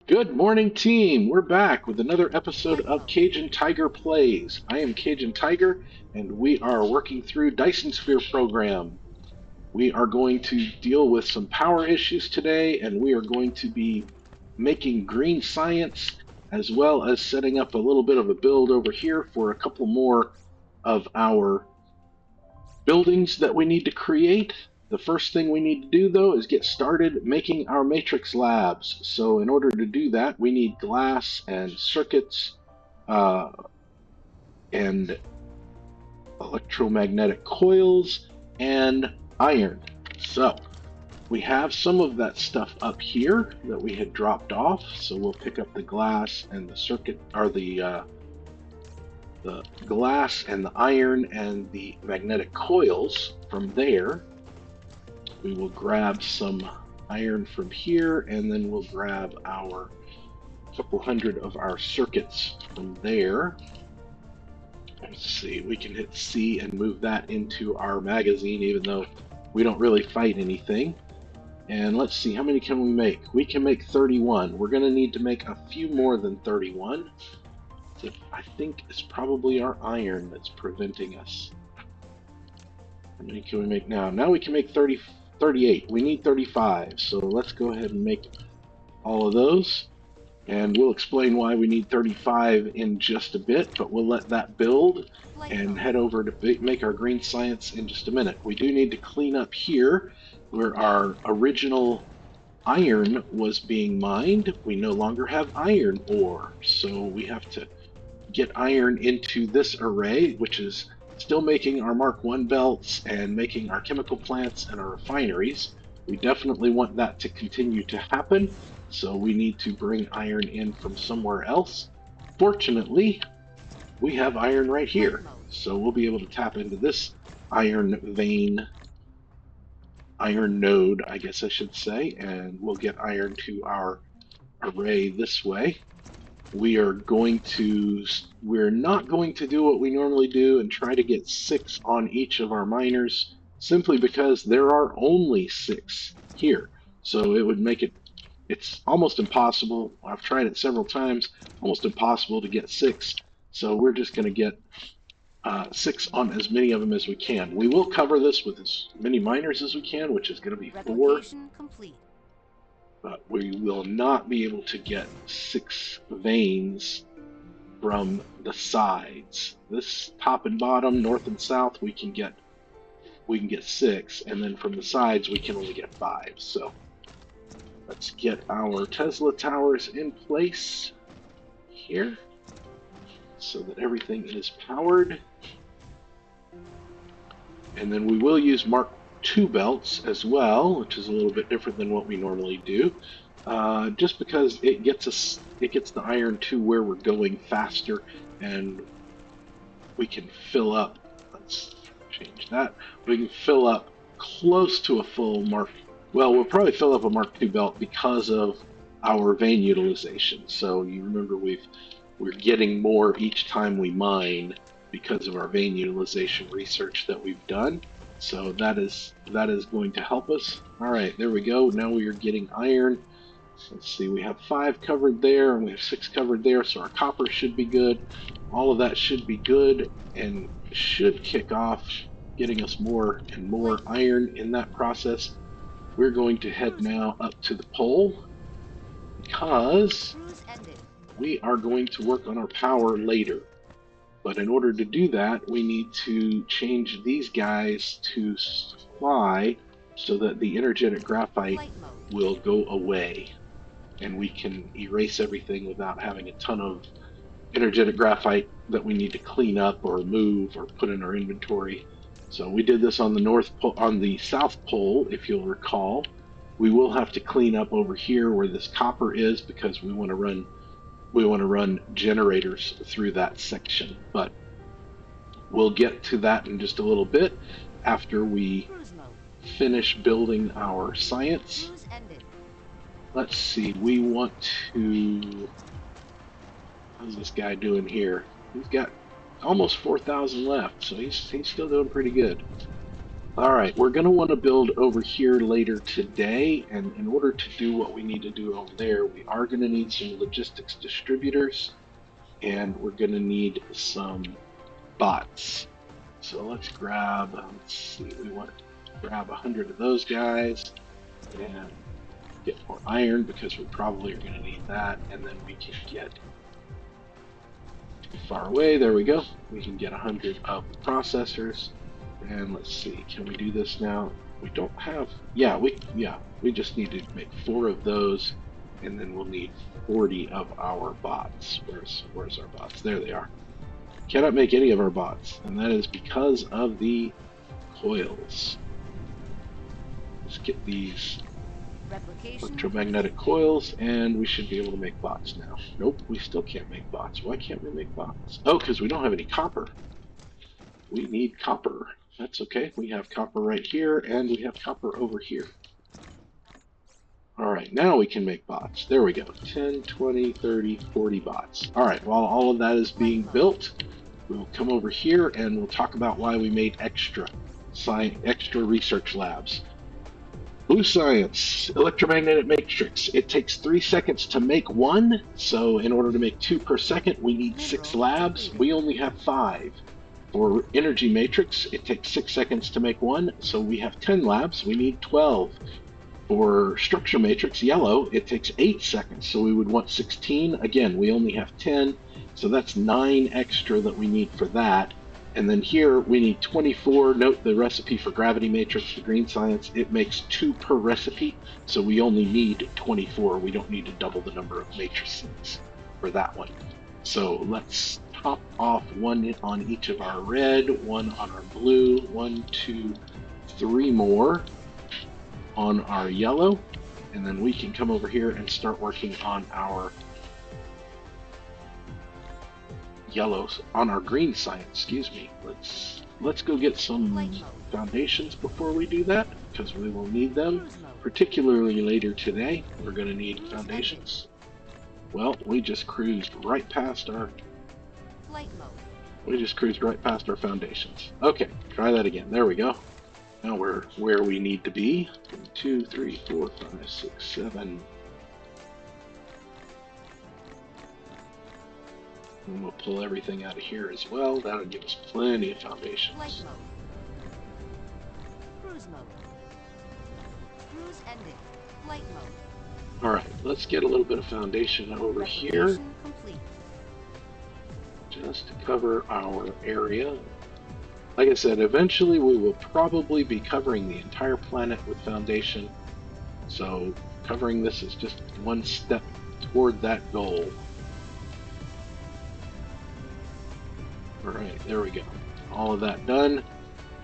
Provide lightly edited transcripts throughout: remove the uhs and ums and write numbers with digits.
Good morning, team. We're back with another episode of Cajun Tiger Plays. I am Cajun Tiger, and we are working through Dyson Sphere Program. We are going to deal with some power issues today, and we are going to be making green science as well as setting up a little bit of a build over here for a couple more of our buildings that we need to create. The first thing we need to do, though, is get started making our matrix labs. So in order to do that, we need glass and circuits uh, and electromagnetic coils and iron. So we have some of that stuff up here that we had dropped off. So we'll pick up the glass and the circuit, or the glass and the iron and the magnetic coils from there. We will grab some iron from here, and then we'll grab our couple hundred of our circuits from there. Let's see, we can hit C and move that into our magazine, even though we don't really fight anything. And let's see, how many can we make? We can make 31. We're going to need to make a few more than 31. I think it's probably our iron that's preventing us. How many can we make now? Now we can make 38. We need 35. So let's go ahead and make all of those. And we'll explain why we need 35 in just a bit, but we'll let that build and head over to make our green science in just a minute. We do need to clean up here where our original iron was being mined. We no longer have iron ore, so we have to get iron into this array, which is still making our Mark I belts and making our chemical plants and our refineries. We definitely want that to continue to happen, so we need to bring iron in from somewhere else. Fortunately, we have iron right here, so we'll be able to tap into this iron vein, iron node, I guess I should say, and we'll get iron to our array this way. We're not going to do what we normally do and try to get 6 on each of our miners, simply because there are only 6 here. So it would make it's almost impossible. I've tried it several times, almost impossible to get 6. So we're just going to get 6 on as many of them as we can. We will cover this with as many miners as we can, which is going to be 4. Replication complete. But we will not be able to get 6 veins from the sides. This top and bottom, north and south, we can get 6, and then from the sides we can only get 5. So let's get our Tesla towers in place here so that everything is powered. And then we will use Mark II belts as well, which is a little bit different than what we normally do. Just because it gets the iron to where we're going faster, and we can fill up. Let's change that. We can fill up close to a full Mark. Well, we'll probably fill up a Mark II belt because of our vein utilization. So you remember we're getting more each time we mine because of our vein utilization research that we've done. So that is going to help us. All right, there we go. Now we are getting iron. Let's see, we have 5 covered there, and we have 6 covered there, so our copper should be good. All of that should be good, and should kick off getting us more and more iron in that process. We're going to head now up to the pole, because we are going to work on our power later. But in order to do that, we need to change these guys to supply so that the energetic graphite will go away, and we can erase everything without having a ton of energetic graphite that we need to clean up or move or put in our inventory. So we did this on the North Pole, on the South Pole, if you'll recall. We will have to clean up over here where this copper is, because we want to run generators through that section. But we'll get to that in just a little bit after we finish building our science. Let's see, we want to... How's this guy doing here? He's got almost 4,000 left, so he's still doing pretty good. All right, we're going to want to build over here later today, and in order to do what we need to do over there, we are going to need some logistics distributors, and we're going to need some bots. So let's see, we want to grab 100 of those guys and get more iron because we probably are going to need that, and then we can get too far away. There we go. We can get 100 of the processors, and let's see. Can we do this now? We don't have. We just need to make 4 of those, and then we'll need 40 of our bots. Where's our bots? There they are. Cannot make any of our bots, and that is because of the coils. Let's get these electromagnetic coils, and we should be able to make bots now. Nope, we still can't make bots. Why can't we make bots? Oh, because we don't have any copper. We need copper. That's okay. We have copper right here, and we have copper over here. All right, now we can make bots. There we go. 10, 20, 30, 40 bots. All right, while all of that is being built, we'll come over here and we'll talk about why we made extra research labs. Blue science, electromagnetic matrix. It takes 3 seconds to make one, so in order to make 2 per second, we need 6 labs. We only have 5. For energy matrix, it takes 6 seconds to make one, so we have 10 labs. We need 12. For structure matrix, yellow, it takes 8 seconds, so we would want 16. Again, we only have 10, so that's 9 extra that we need for that. And then here we need 24. Note the recipe for gravity matrix, the green science, it makes 2 per recipe, so we only need 24. We don't need to double the number of matrices for that one. So let's top off 1 on each of our red, 1 on our blue, 1, 2, 3 more on our yellow, and then we can come over here and start working on our yellows, on our green science, excuse me. Let's go get some foundations before we do that, because we will need them, particularly later today. We're going to need foundations. Well, we just cruised right past our foundations. Okay, try that again. There we go. Now we're where we need to be. 1, 2, 3, 4, 5, 6, 7. And we'll pull everything out of here as well. That'll give us plenty of foundations. Flight mode. Cruise mode. Cruise ended. Flight mode. Alright, let's get a little bit of foundation over here. Complete. Just to cover our area. Like I said, eventually we will probably be covering the entire planet with foundation. So covering this is just one step toward that goal. Alright, there we go. All of that done.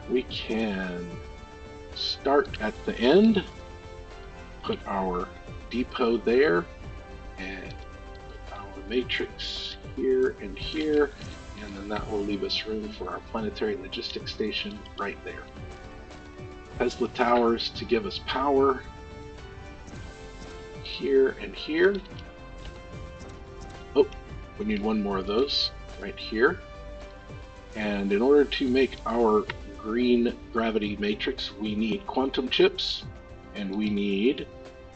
We can start at the end, put our depot there, and put our matrix here and here, and then that will leave us room for our planetary logistics station right there. Tesla towers to give us power here and here. Oh, we need 1 more of those right here. And in order to make our green gravity matrix, we need quantum chips and we need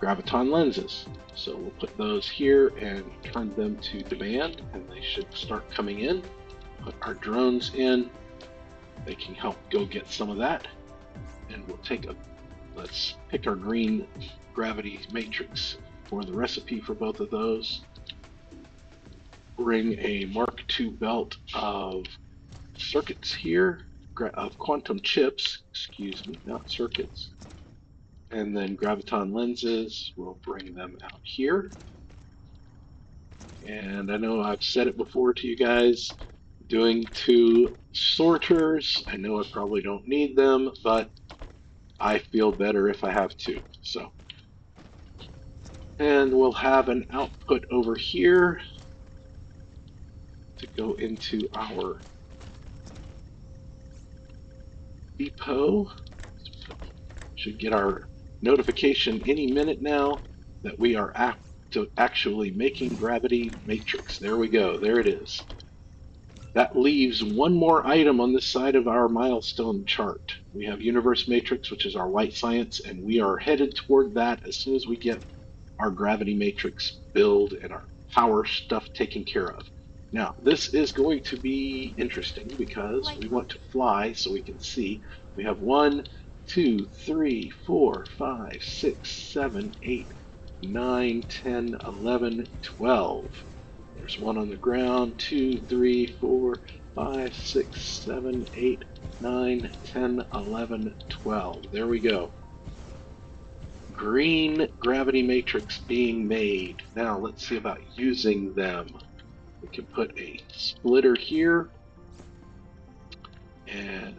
graviton lenses. So we'll put those here and turn them to demand, and they should start coming in. Put our drones in. They can help go get some of that. And let's pick our green gravity matrix for the recipe for both of those. Bring a Mark II belt of circuits here, of quantum chips, excuse me, not circuits. And then graviton lenses, we'll bring them out here. And I know I've said it before to you guys, doing 2 sorters, I know I probably don't need them, but I feel better if I have 2. So, and we'll have an output over here to go into our depot. Should get our notification any minute now that we are actually making gravity matrix. There we go. There it is. That leaves one more item on this side of our milestone chart. We have Universe Matrix, which is our white science, and we are headed toward that as soon as we get our gravity matrix build and our power stuff taken care of. Now, this is going to be interesting because Flight we want mode. to fly so we can see. We have 1, 2, 3, 4, 5, 6, 7, 8, 9, 10, 11, 12. There's one on the ground. 2, 3, 4, 5, 6, 7, 8, 9, 10, 11, 12. There we go. Green gravity matrix being made. Now let's see about using them. We can put a splitter here and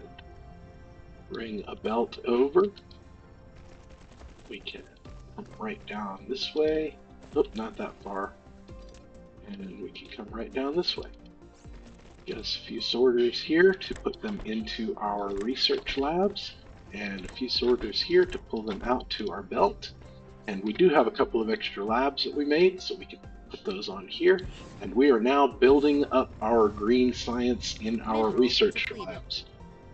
bring a belt over. We can come right down this way. Oh, not that far. And we can come right down this way. Get us a few sorters here to put them into our research labs, and a few sorters here to pull them out to our belt. And we do have a couple of extra labs that we made, so we can put those on here. And we are now building up our green science in our Mineral research depleted. labs.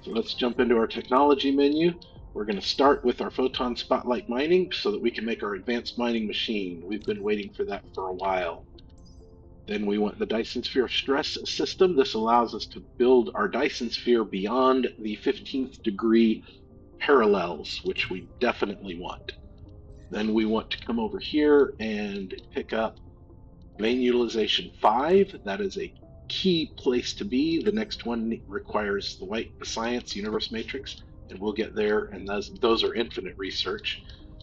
So let's jump into our technology menu. We're going to start with our photon spotlight mining so that we can make our advanced mining machine. We've been waiting for that for a while. Then we want the Dyson Sphere stress system. This allows us to build our Dyson Sphere beyond the 15th degree parallels, which we definitely want. Then we want to come over here and pick up main utilization 5. That is a key place to be. The next one requires the white science universe matrix, and we'll get there, and those are infinite research.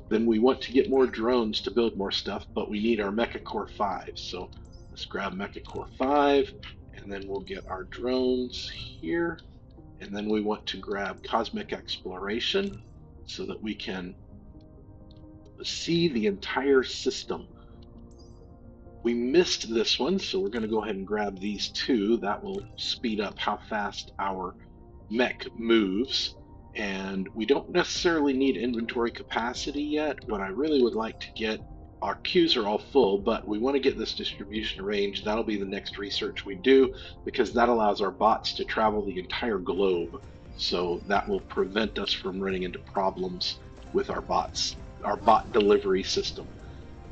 Then we want to get more drones to build more stuff, but we need our Mecha Core 5. So let's grab Mecha Core 5, and then we'll get our drones here. And then we want to grab Cosmic Exploration so that we can see the entire system. We missed this one, so we're going to go ahead and grab these two. That will speed up how fast our mech moves. And we don't necessarily need inventory capacity yet. What I really would like to get, our queues are all full, but we want to get this distribution range. That'll be the next research we do, because that allows our bots to travel the entire globe. So that will prevent us from running into problems with our bots, our Flight bot mode. delivery system.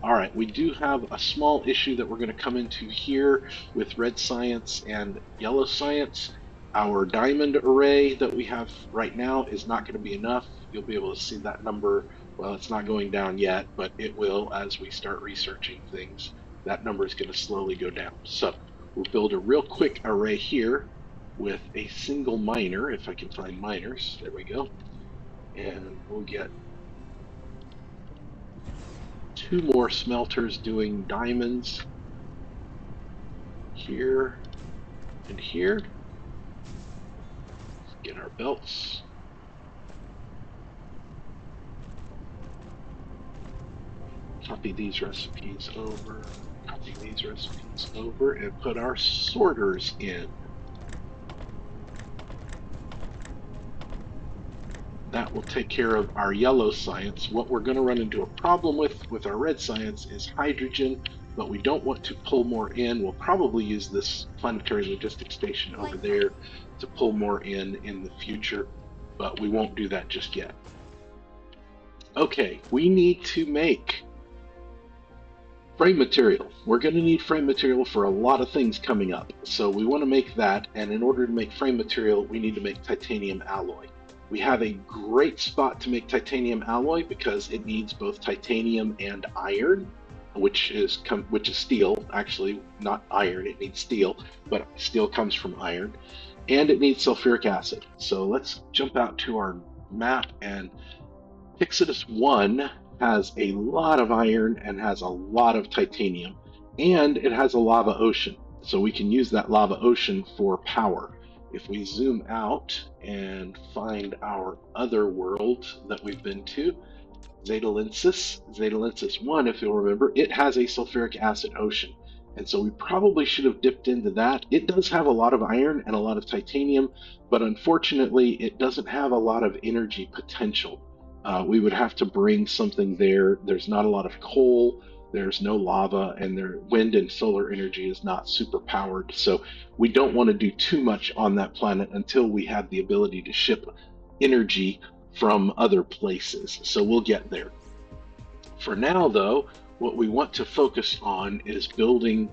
All right, we do have a small issue that we're going to come into here with red science and yellow science. Our diamond array that we have right now is not going to be enough. You'll be able to see that number. Well, it's not going down yet, but it will as we start researching things. That number is going to slowly go down. So we'll build a real quick array here with a single miner, if I can find miners. There we go. And we'll get two more smelters doing diamonds here and here. Let's get our belts. Copy these recipes over, copy these recipes over, and put our sorters in. That will take care of our yellow science. What we're going to run into a problem with our red science is hydrogen, but we don't want to pull more in. We'll probably use this planetary logistics station over Flight mode. there to pull more in the future, but we won't do that just yet. Okay, we need to make frame material. We're going to need frame material for a lot of things coming up. So we want to make that, and in order to make frame material, we need to make titanium alloy. We have a great spot to make titanium alloy because it needs both titanium and iron, which is steel. Actually, not iron, it needs steel, but steel comes from iron. And it needs sulfuric acid. So let's jump out to our map, and Pixidus 1 has a lot of iron and has a lot of titanium, and it has a lava ocean. So we can use that lava ocean for power. If we zoom out and find our other world that we've been to, Zeta 1, if you'll remember, it has a sulfuric acid ocean. And so we probably should have dipped into that. It does have a lot of iron and a lot of titanium, but unfortunately, it doesn't have a lot of energy potential. We would have to bring something there. There's not a lot of coal. There's no lava, and their wind and solar energy is not super powered. So we don't want to do too much on that planet until we have the ability to ship energy from other places. So we'll get there. For now, though, what we want to focus on is building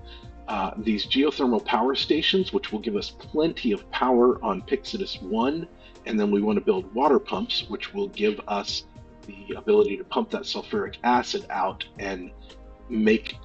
these geothermal power stations, which will give us plenty of power on Pixidus 1. And then we want to build water pumps, which will give us the ability to pump that sulfuric acid out and make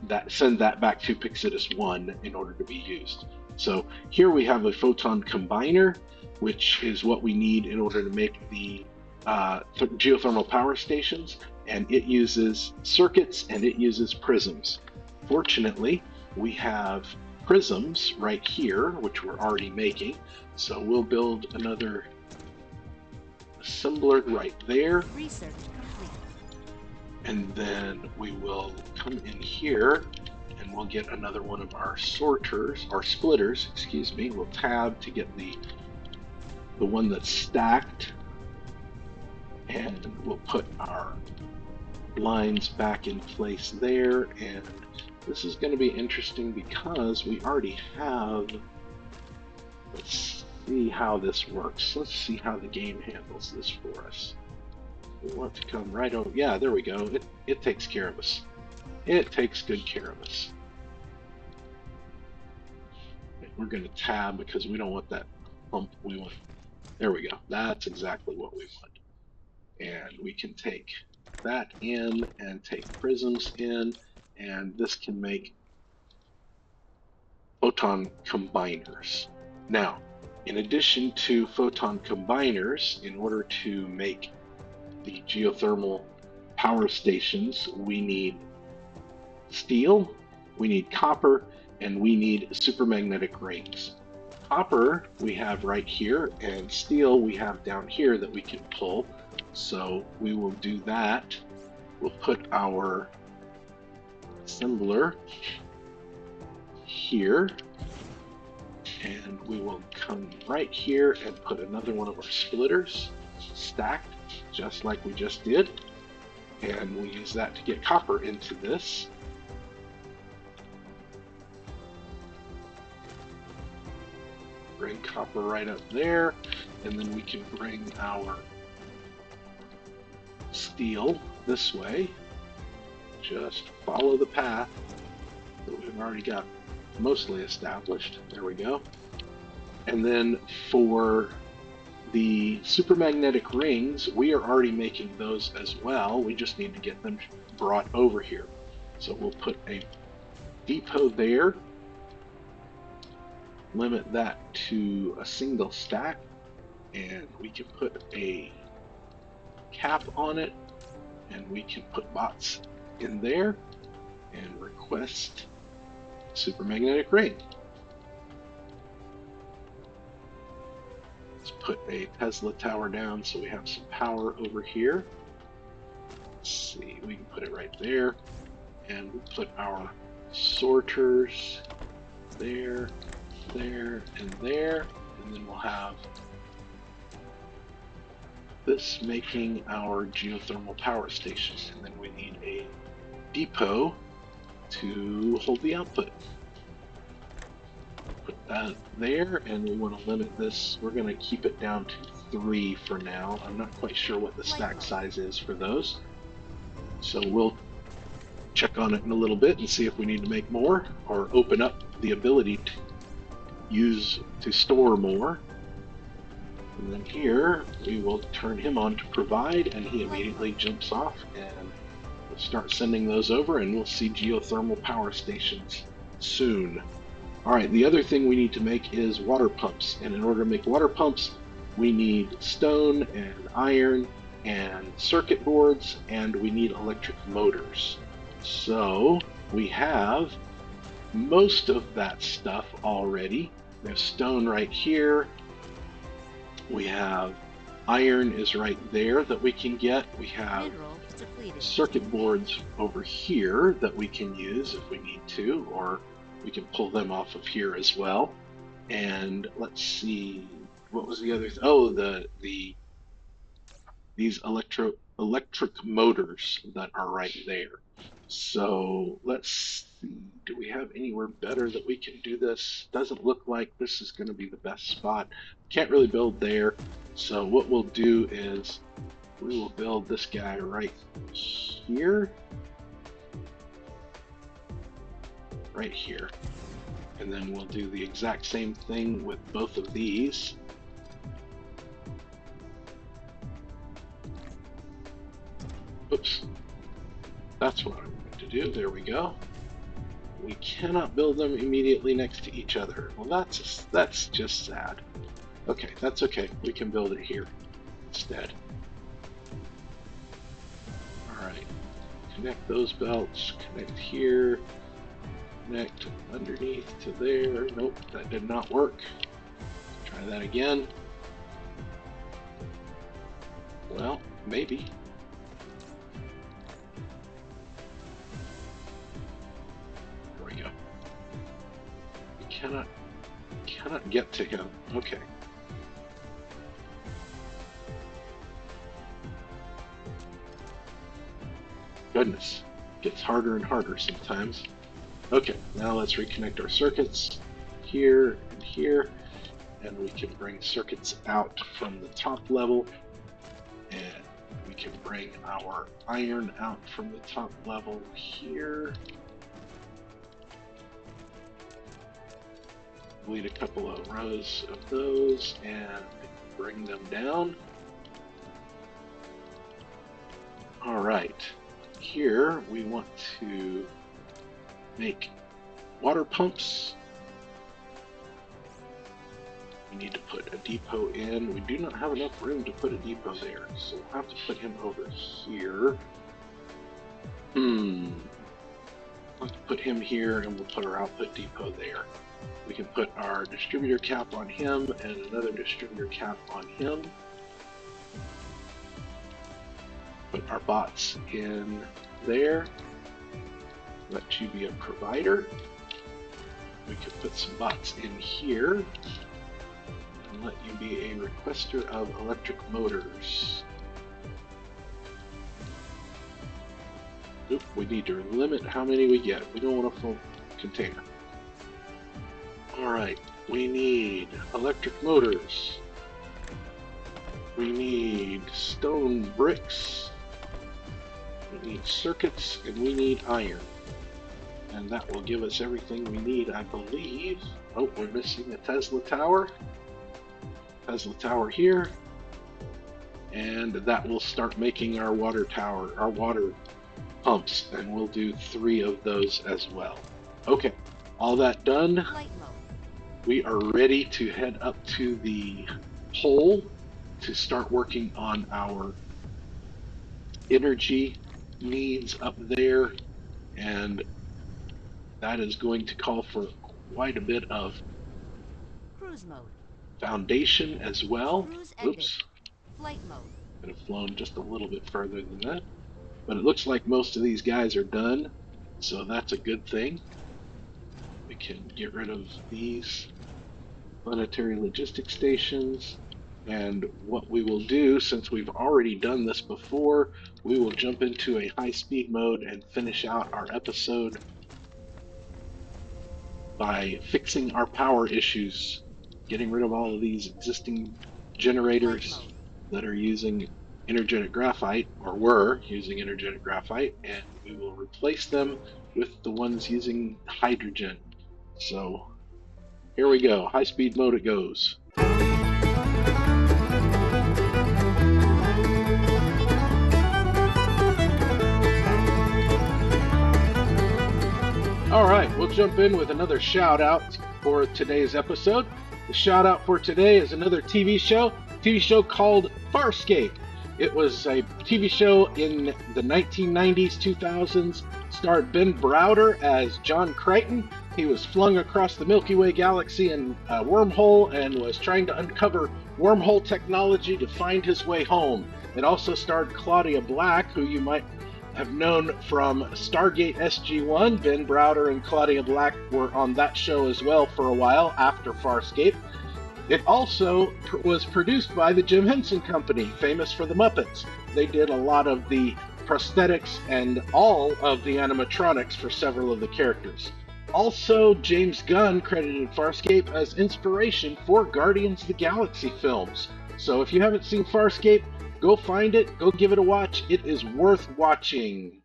that, send that back to Pixidus 1 in order to be used. So here we have a photon combiner, which is what we need in order to make the geothermal power stations, and it uses circuits and it uses prisms. Fortunately, we have prisms right here, which we're already making, so we'll build another assembler right there. Research complete. And then we will come in here and we'll get another one of our sorters, our splitters, excuse me. We'll tab to get the one that's stacked, and we'll put our lines back in place there. And this is going to be interesting because we already have, let's see how this works. Let's see how the game handles this for us. We want to come right over. Yeah, there we go. It takes care of us. It takes good care of us. We're going to tab because we don't want that pump. We want, there we go. That's exactly what we want. And we can take that in and take prisms in, and this can make photon combiners. Now, in addition to photon combiners, in order to make the geothermal power stations, we need steel, we need copper, and we need supermagnetic rings. Copper we have right here, and steel we have down here that we can pull. So we will do that. We'll put our assembler here, and we will come right here and put another one of our splitters stacked just like we just did, and we'll use that to get copper into this. Bring copper right up there, and then we can bring our steel this way. Just follow the path that we've already got mostly established. There we go. And then for the supermagnetic rings, we are already making those as well. We just need to get them brought over here. So we'll put a depot there, limit that to a single stack, and we can put a cap on it, and we can put bots in there and request supermagnetic ring. Let's put a Tesla tower down so we have some power over here. Let's see, we can put it right there, and we'll put our sorters there, there, and there, and then we'll have this making our geothermal power stations, and then we need a depot to hold the output. Put that there, and we want to limit this. We're going to keep it down to 3 for now. I'm not quite sure what the stack size is for those, so we'll check on it in a little bit and see if we need to make more or open up the ability to store more. And then here we will turn him on to provide, and he immediately jumps off, and we'll start sending those over, and we'll see geothermal power stations soon. All right, the other thing we need to make is water pumps, and in order to make water pumps, we need stone and iron and circuit boards, and we need electric motors. So we have most of that stuff already. There's stone right here. We have iron is right there that we can get. We have circuit boards over here that we can use if we need to, or we can pull them off of here as well. And let's see, what was the other? Oh, these electric motors that are right there. So let's see. Do we have anywhere better that we can do this? Doesn't look like this is going to be the best spot. Can't really build there. So what we'll do is we will build this guy right here. Right here. And then we'll do the exact same thing with both of these. Oops. That's what I wanted to do. There we go. We cannot build them immediately next to each other. Well, that's just sad. Okay, that's okay. We can build it here instead. Alright. Connect those belts. Connect here. Connect underneath to there. Nope, that did not work. Try that again. Well, maybe. There we go. We cannot get to him. Okay. Goodness, gets harder and harder sometimes. Okay, now let's reconnect our circuits here and here, and we can bring circuits out from the top level, and we can bring our iron out from the top level here. Bleed a couple of rows of those and bring them down. All right, here we want to make water pumps. We need to put a depot in. We do not have enough room to put a depot there, so we'll have to put him over here. Let's put him here and we'll put our output depot there. We can put our distributor cap on him and another distributor cap on him. Put our bots in there. Let you be a provider. We could put some bots in here and let you be a requester of electric motors. Oop, we need to limit how many we get. We don't want a full container. Alright, we need electric motors. We need stone bricks. We need circuits, and we need iron. And that will give us everything we need, I believe. Oh, we're missing a Tesla tower. Tesla tower here. And that will start making our water tower, our water pumps, and we'll do 3 of those as well. Okay, all that done. We are ready to head up to the pole to start working on our energy needs up there, and that is going to call for quite a bit of cruise mode. Foundation as well. Oops. Flight mode. Could have flown just a little bit further than that. But it looks like most of these guys are done, so that's a good thing. We can get rid of these planetary logistics stations. And what we will do, since we've already done this before, we will jump into a high-speed mode and finish out our episode by fixing our power issues, getting rid of all of these existing generators that are using energetic graphite, or were using energetic graphite, and we will replace them with the ones using hydrogen. So here we go, high-speed mode it goes. All right, we'll jump in with another shout out for today's episode. The shout out for today is another TV show called Farscape. It was a TV show in the 1990s, 2000s, starred Ben Browder as John Crichton. He was flung across the Milky Way galaxy in a wormhole and was trying to uncover wormhole technology to find his way home. It also starred Claudia Black, who you might have known from Stargate SG-1. Ben Browder and Claudia Black were on that show as well for a while after Farscape. It also was produced by the Jim Henson Company, famous for the Muppets. They did a lot of the prosthetics, and all of the animatronics for several of the characters. Also, James Gunn credited Farscape as inspiration for Guardians of the Galaxy films. So if you haven't seen Farscape, go find it, go give it a watch. It is worth watching.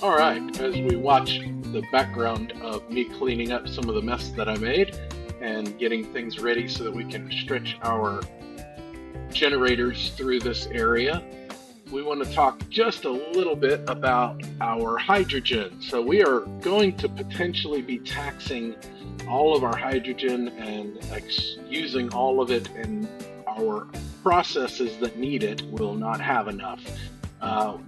All right, as we watch the background of me cleaning up some of the mess that I made and getting things ready so that we can stretch our generators through this area, we want to talk just a little bit about our hydrogen. So we are going to potentially be taxing all of our hydrogen and using all of it, and our processes that need it will not have enough.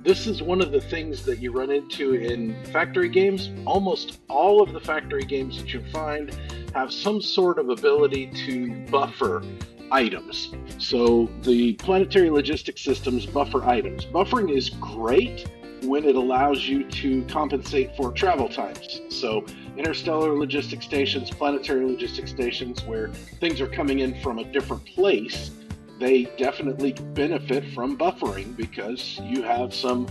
This is one of the things that you run into in factory games. Almost all of the factory games that you find have some sort of ability to buffer items. So the planetary logistics systems buffer items. Buffering is great when it allows you to compensate for travel times. So interstellar logistics stations, planetary logistics stations, where things are coming in from a different place, they definitely benefit from buffering because you have some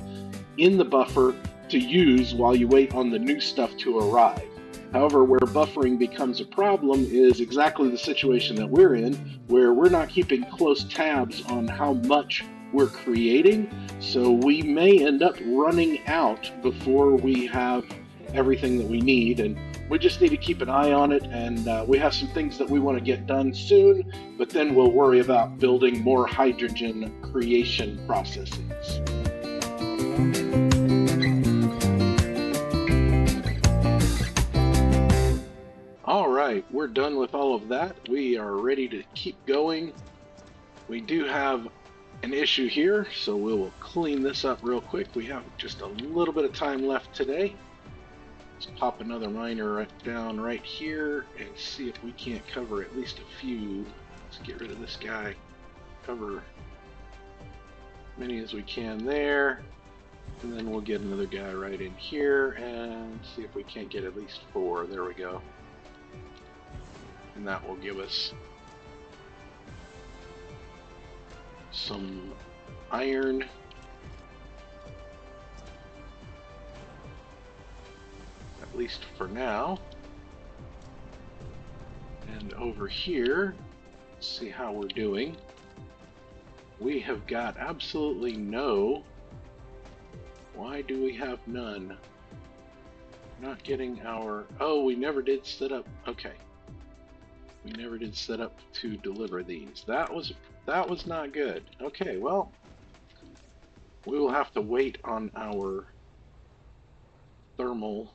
in the buffer to use while you wait on the new stuff to arrive. However, where buffering becomes a problem is exactly the situation that we're in, where we're not keeping close tabs on how much we're creating, so we may end up running out before we have everything that we need, and we just need to keep an eye on it. And we have some things that we want to get done soon, but then we'll worry about building more hydrogen creation processes. All right, we're done with all of that. We are ready to keep going. We do have an issue here, so we will clean this up real quick. We have just a little bit of time left today. Let's pop another miner down right here and see if we can't cover at least a few. Let's get rid of this guy. Cover as many as we can there. And then we'll get another guy right in here and see if we can't get at least 4. There we go. And that will give us some iron. At least for now. And over here, let's see how we're doing. We have got absolutely no. Why do we have none? Not getting our. Oh, we never did set up. Okay. We never did set up to deliver these. That was not good. Okay, well, we will have to wait on our thermal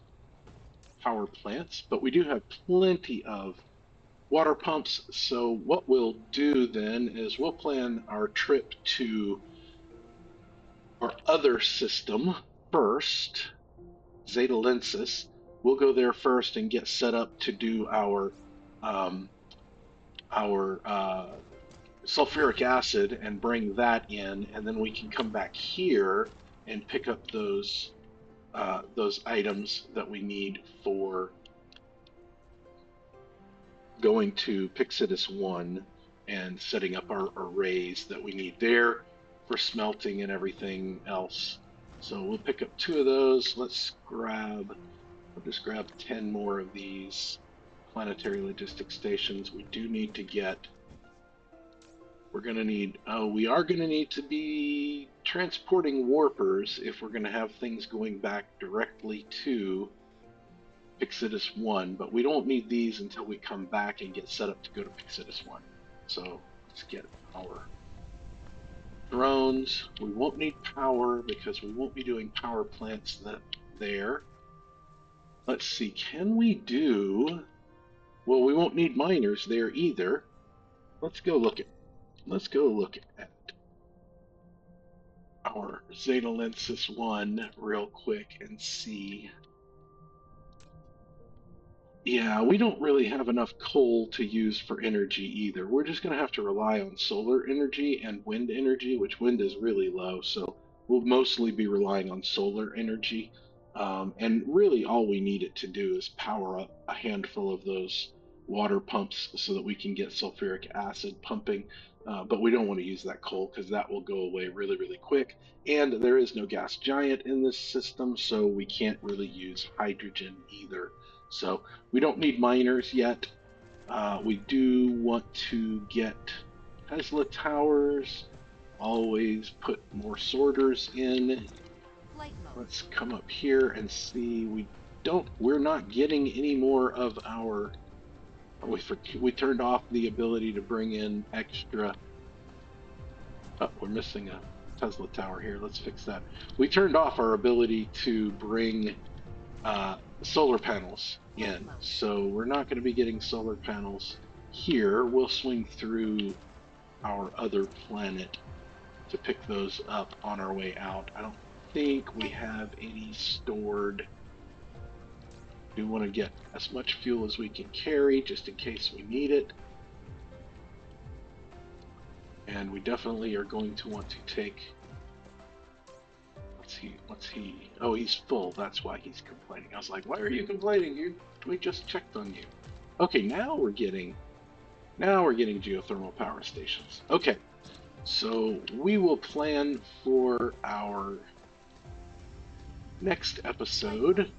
power plants, but we do have plenty of water pumps. So what we'll do then is we'll plan our trip to our other system first, Zeta Lensis. We'll go there first and get set up to do our um, sulfuric acid and bring that in, and then we can come back here and pick up those items that we need for going to Pixidus 1 and setting up our arrays that we need there for smelting and everything else. So we'll pick up 2 of those. We'll just grab 10 more of these planetary logistics stations. We do need to get, we are going to need to be transporting warpers if we're going to have things going back directly to Pixidus 1, but we don't need these until we come back and get set up to go to Pixidus 1. So let's get our drones. We won't need power because we won't be doing power plants there. Let's see, can we do... Well, we won't need miners there either. Let's go look at our Zeta Lensis 1 real quick and see. Yeah, we don't really have enough coal to use for energy either. We're just going to have to rely on solar energy and wind energy, which wind is really low, so we'll mostly be relying on solar energy. And really, all we need it to do is power up a handful of those water pumps so that we can get sulfuric acid pumping. But we don't want to use that coal because that will go away really, really quick. And there is no gas giant in this system, so we can't really use hydrogen either. So we don't need miners yet. We do want to get Tesla towers, always put more sorters in. Flight mode. Let's come up here and see. We're not getting any more of our, we turned off the ability to bring in extra. Oh, we're missing a Tesla tower here. Let's fix that. We turned off our ability to bring solar panels Flight in. mode. So we're not going to be getting solar panels here. We'll swing through our other planet to pick those up on our way out. I don't think we Flight mode. have any stored. We want to get as much fuel as we can carry just in case we need it. And we definitely are going to want to take. Oh, he's full. That's why he's complaining. I was like, why are you complaining? We just checked on you. Okay, now we're getting geothermal power stations. Okay, so we will plan for our next episode.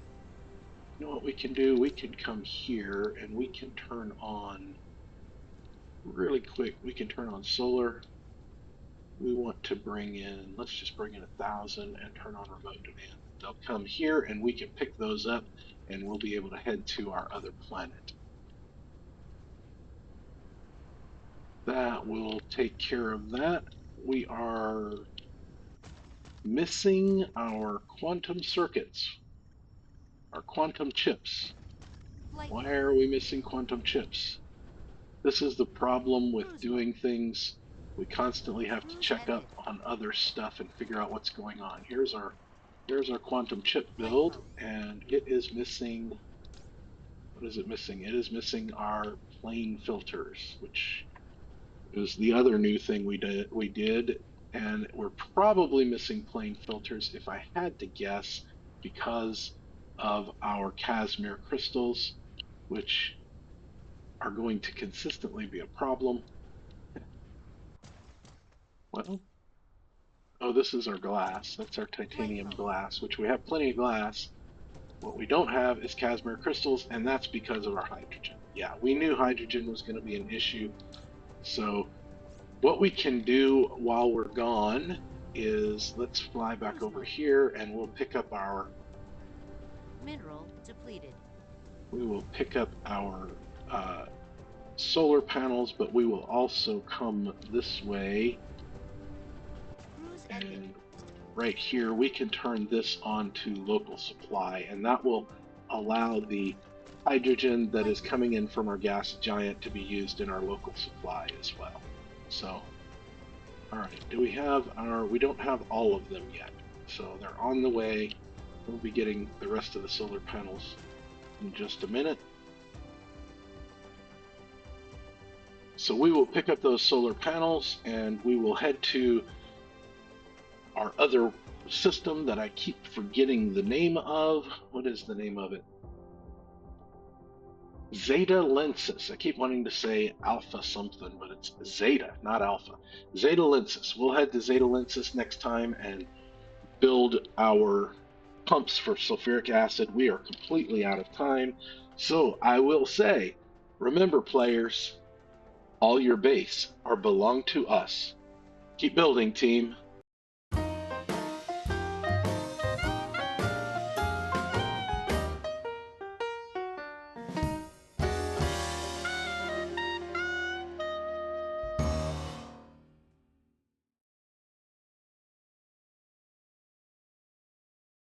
You know what we can do? We can come here and we can turn on really quick. We can turn on solar. We want to bring in, let's just bring in 1,000 and turn on remote demand. They'll come here and we can pick those up and we'll be able to head to our other planet. That will take care of that. We are missing our quantum circuits, our quantum chips. Flight Why mode. are we missing quantum chips? This is the problem with Cruise mode. doing things. We constantly have to Cruise check up ended. on other stuff and figure out what's going on. Here's our quantum chip Flight build, mode. and it is missing. What is it missing? It is missing our plane filters, which is the other new thing we did, and we're probably missing plane filters if I had to guess because of our Casimir crystals, which are going to consistently be a problem. Well, oh, this is our glass. That's our Flight titanium mode. glass, which we have plenty of glass. What we don't have is Casimir crystals, and that's because of our hydrogen. Yeah, we knew hydrogen was going to be an issue. So what we can do while we're gone is let's fly back Cruise over mode. here and we'll pick up our Mineral depleted. we will pick up our solar panels, but we will also come this way Cruise ended. and right here we can turn this on to local supply, and that will allow the hydrogen that Flight is mode. coming in from our gas giant to be used in our local supply as well. So all right, we don't have all of them yet. So they're on the way. We'll be getting the rest of the solar panels in just a minute. So we will pick up those solar panels and we will head to our other system that I keep forgetting the name of. What is the name of it? Zeta Lensis. I keep wanting to say Alpha something, but it's Zeta, not Alpha. Zeta Lensis. We'll head to Zeta Lensis next time and build our pumps for sulfuric acid. We are completely out of time. So I will say, remember, players, all your base are belong to us. Keep building, team.